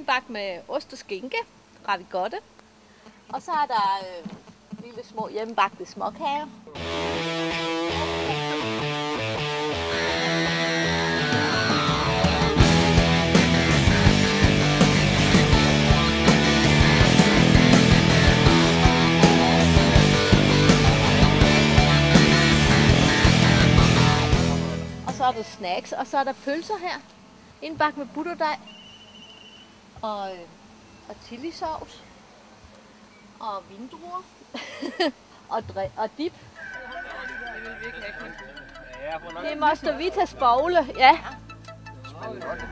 indbagt med ost og skinke, ravigotte. Og så er der lille små hjemmebagte småkager. Så er der snacks, og så er der pølser her. Indbagt med butterdej. Og chilisauce. Og vindruer. og dip. Det er Moster Vitas bogle, ja.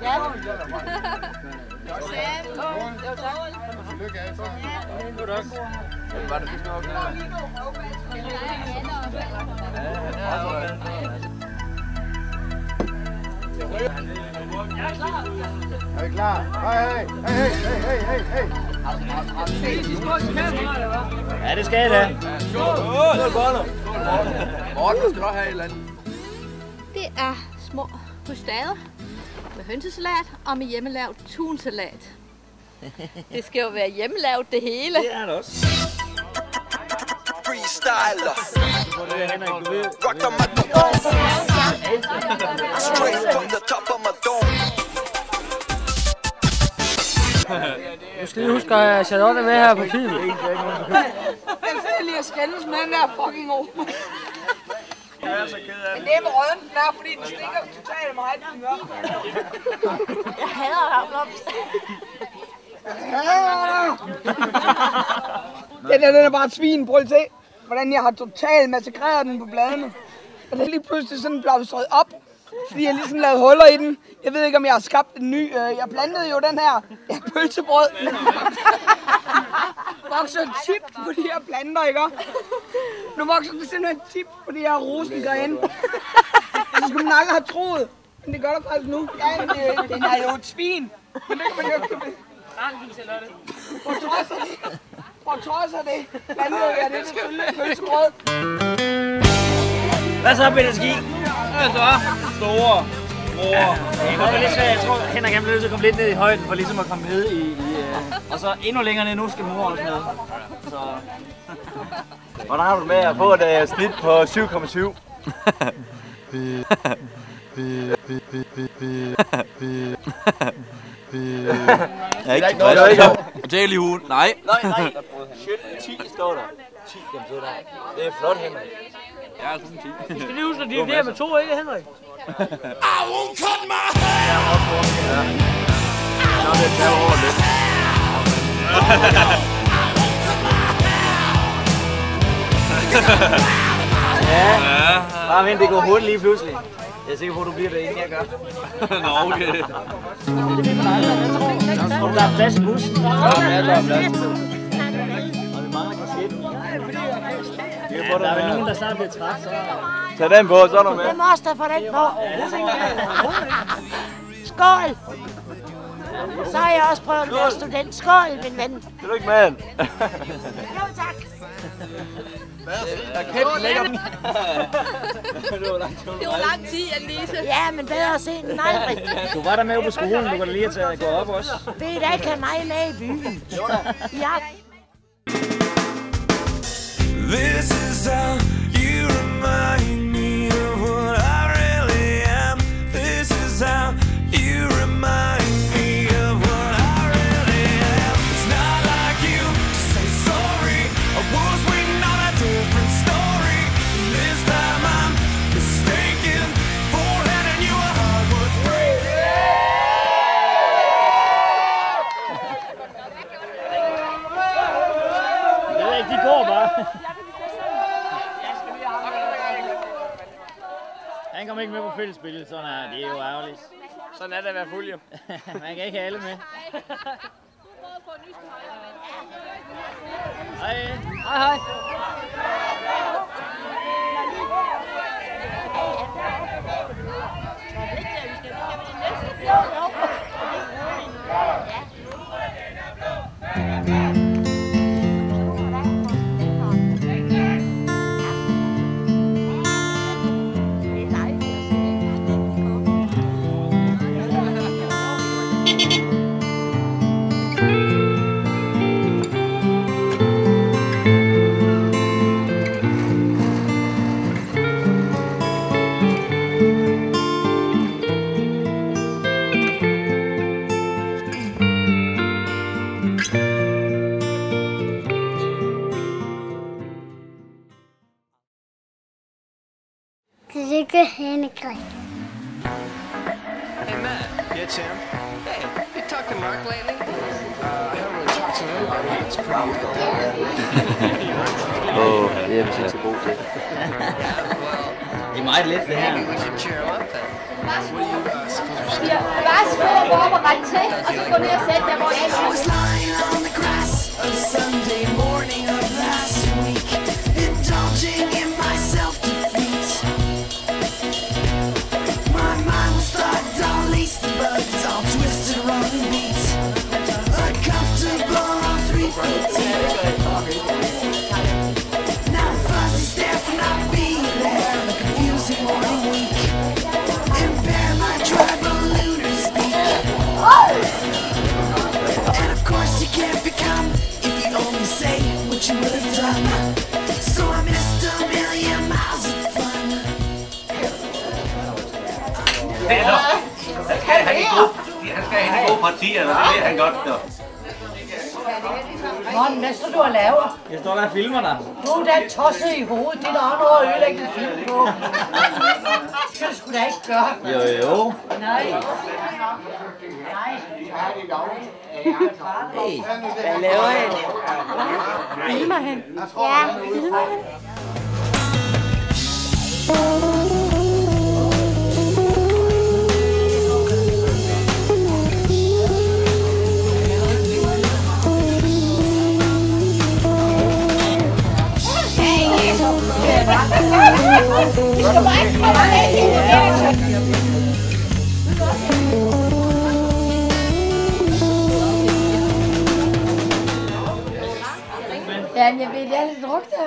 Ja. Er I klar? Hey. Ja, det skal det. Morten, skal du have et eller andet? Det er små rystader med hønsesalat og med hjemmelavet tunsalat. Det skal jo være hjemmelavet det hele. Det er det også. Freestyler. Rock the microphone. Straight from the top of my dome. Du skal lige huske at Charlotte er med her på film. Jeg sidder lige og skændes med den der fucking over. Jeg er så ked af Men det er med røden, den er, fordi den stikker totalt meget. Jeg hader havblomst. Den er bare et svin. Prøv at se, hvordan jeg har totalt massakreret den på bladene. Og det er lige pludselig sådan blomstret op, fordi jeg ligesom lavede huller i den. Jeg ved ikke, om jeg har skabt en ny. Jeg plantede jo den her pølsebrød. Vokser tip på de her planter, ikke? Nu vokser det simpelthen tip på de her rosengrene. Det skulle man aldrig have troet. Men det gør der faktisk nu. Ja, den er jo et svin. Men det kan man jo ikke. På trods af det, plantede jeg det selvfølgelig pølsebrød. Hvad så, Peter Ski? Hvad så? Store. Ja, jeg tror, Henrik bliver nødt til at komme lidt ned i højden, for ligesom at komme ned i og så endnu længere ned nu skal mor også med. Så. Hvordan har du med at få et snit på 7,7? Ja, ikke Dejlig hund. Nej. Nej. 10 står der. 10, jamen så der. Det er flot, Henrik. Jeg er kun 10. Du skal lige huske at dividere med 2, ikke Henrik? I won't cut my hair. Nå, det tager over lidt. Ja, bare vent, det går hurtigt lige pludselig. Jeg er sikker på, at du bliver det, inden jeg gør. Nå, okay. Og der er plads i bussen. Ja, der er plads. Og vi mangler kassetten. Der er vel nogen, der snart bliver træt, så... Tag den på, så er du med. Det må også få den på. Skål! Så har jeg også prøvet at være student. Skål, min ven. Det er du ikke med. Jo, tak. Kæft, lækker. Det var lang tid, Annelise. Ja, men bedre sent end aldrig. Du var der med på skolen, du kan da lige at gå op også. Ved I, der kan mig med i byen. Ja. This is how you remind me of what I really am. This is how you remind me of what I really am. It's not like you to say sorry. I was waiting on a different story. This time I'm mistaken for handing you a heart worth breaking. Det er ikke, de går bare. Han kommer ikke med på fællesspillet, sådan her. Det er jo ærgerligt. Sådan er det at være fuld, jo. Man kan ikke have alle med. Hej. Hej. Tillykke, Henrik. Hey, Matt. Yeah, Tim? Hey, you talked to Mark lately? I haven't really talked to anybody. It's pretty Det er jeg så god til. Det er meget let, det her. Maybe we should cheer him up then. What do you suppose we should do? Bare skriv og gå op og række til, og så gå ned og sætte jer, hvor jeg I was lying on the grass a Sunday morning of last week, indulging in my self-defeat. My mind was fogged, all laced and bugs, all twisted around the beat. Uncomfortable on 3 feet deep. Now I'm fuzzy stare for not being there. The confusing morning week impair my tribal lunar speak. And of course you can't become if you only say what you would have done. So I missed a million miles of fun. Han skal have de gode partier, og det er han godt, så. Morten, hvad står du og laver? Jeg står der og filmer dig. Du er da tosset i hovedet. Det er der andre at ødelægge en film på. Det skal du sgu da ikke gøre. Jo. Nej. Hey, hvad laver han? Filmer han? Ja, filmer han? Vi skal bare ikke komme af hende. Ja, jeg ved, det er lidt drugt her.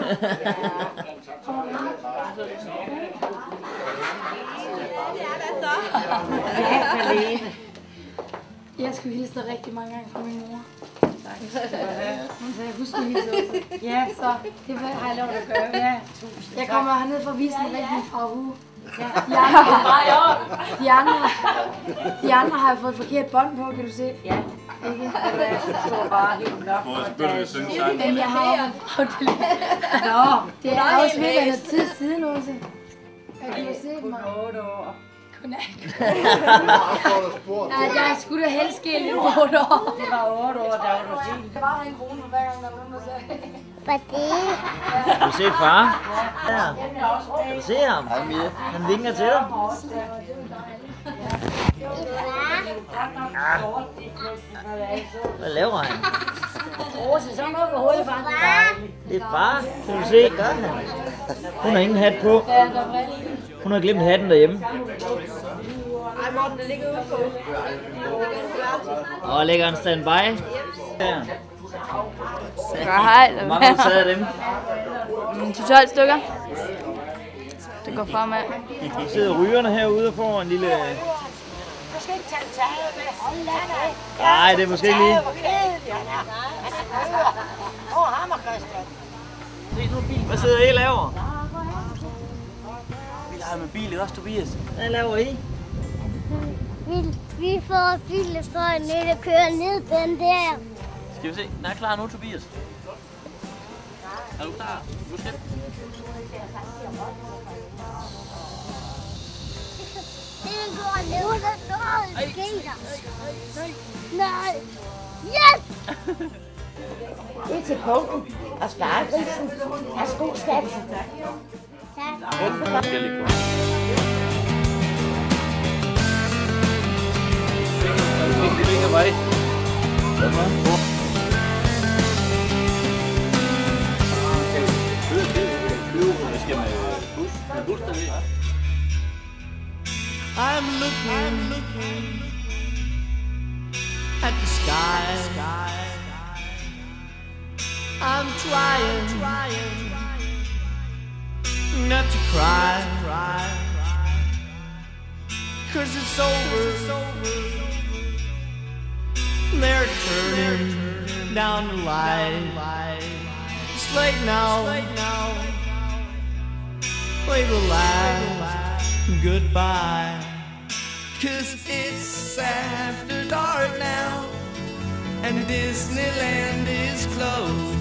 Jeg skulle hilse dig rigtig mange gange fra min mor. Hun sagde, husk at hilse også. Ja, så det har jeg lovet at gøre. Ja. Jeg kommer herned for at vise en rigtig fra uge. De andre har fået forkert bånd på, kan du se? Ja. Ikke? Jeg står bare helt nok. Men jeg har Nå, det er også ved at noget tid siden også. At du har set mig. 8 år. Nej, jeg skulle da helst ske lidt 8 år. Det var 8 år, der var du fint. Det var en krone for hver gang, der var nogen, der sagde. Hvad det? Har du set far? Ja. Kan du se ham? Hej Mia. Han vinker til dig. Hvad laver han? Så noget på hovedet, far. Det er far. Kan du se? Gør han? Hun har ingen hat på. Hun har glemt hatten derhjemme. Ej, Morten, det ligger ude på. Og lægger en standby. Der. Hej. Hvor mange har du taget af dem? 12 stykker. Det går fremad. De sidder rygerne herude og får en lille... Nej, det er måske ikke lige. Hvad sidder I og laver? Vi leger med bil, ikke også, Tobias? Hvad laver I? Vi får bilen for ned og køre ned den der. Skal vi se, den er klar nu, Tobias. Er du klar? Nu skal Den går ned, og der står en skater. Nej. Yes! Det er til punkten. Og sparegrisen. Værsgo, skat. Hvilken vej? I'm looking at the sky. I'm trying not to cry, 'cause it's over. They're turning down the light. It's late now. Wave a last goodbye, 'cause it's after dark now, and Disneyland is closed.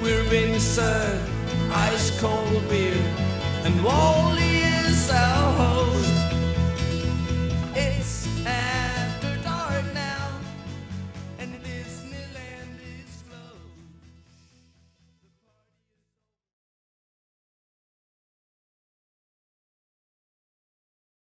We're being served ice cold beer and all the years